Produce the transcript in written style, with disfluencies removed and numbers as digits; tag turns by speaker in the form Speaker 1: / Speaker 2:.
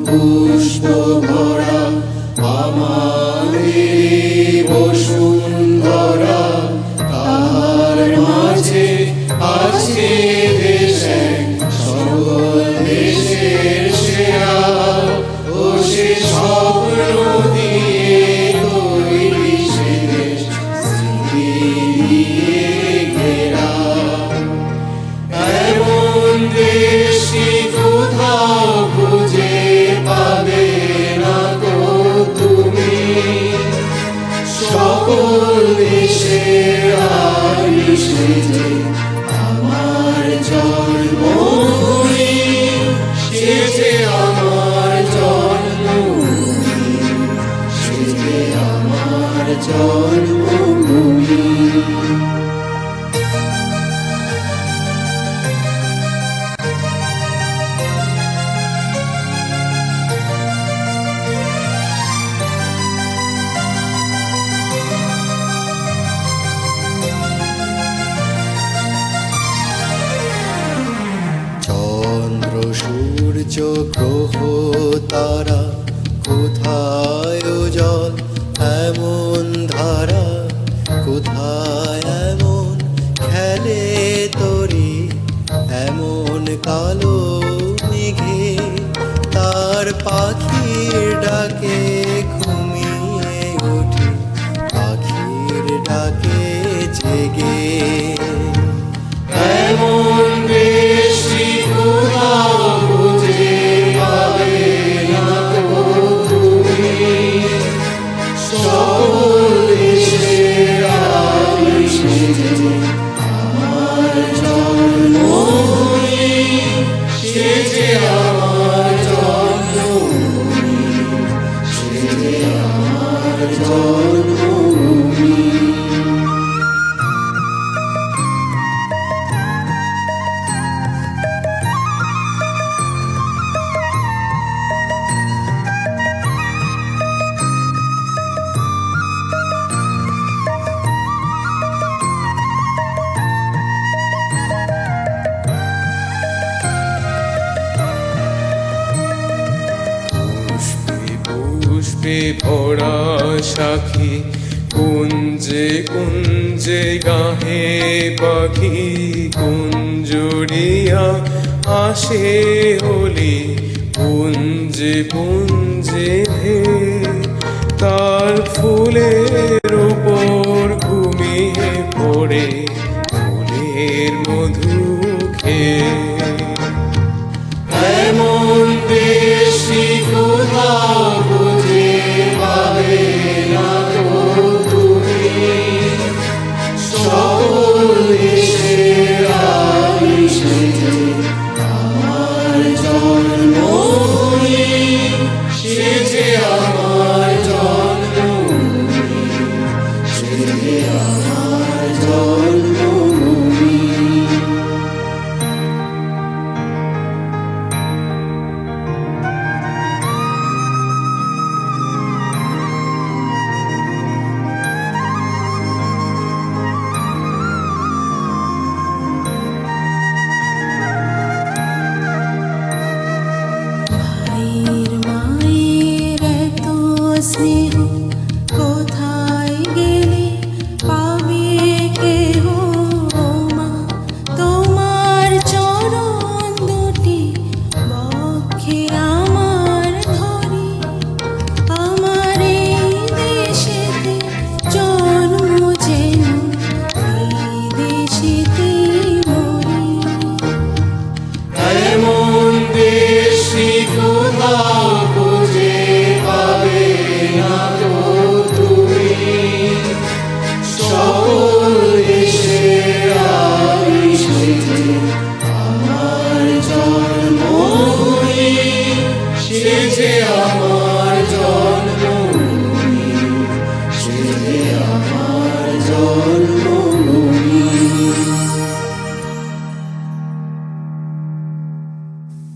Speaker 1: পুষ্প ভরা আমাদের বসুন্ধরা, তাহার মাঝে আছে দেশ এক সকল দেশের সেরা। ও সে স্বপ্ন দিয়ে তৈরি সে দেশ, স্মৃতি দিয়ে ঘেরা। এমন দেশ কি কোথাও খুঁজে পাবে না তো তুমি, সকল দেশের রানী সেজে আমার জন্মভূমি, সেজে আমার জন্মভূমি, সেজে আমার জন্মভূমি। চন্দ্র সূর্য গ্রহ তারা, কোথায় জল এমন ধারা, কোথায় এমন খেলে তরি, এমন কালো মেঘে তার পাখির ডাকে ঘুমিয়ে ওঠে, পাখির ডাকে জেগে। এমন দেশ কি কোথাও খুঁজে পাবে না তো তুমি, সকল দেশের রানী সেজে আমার জন্মভূমি, সেজে আমার জন্মভূমি, সেজে আমার জন্মভূমি।
Speaker 2: পুষ্পে ভরা সাখী, কুঞ্জে কুঞ্জে গাহে পাখি, কুঞ্জরিয়া আসে হোলি, পুঞ্জে পুঞ্জে তার ফুলে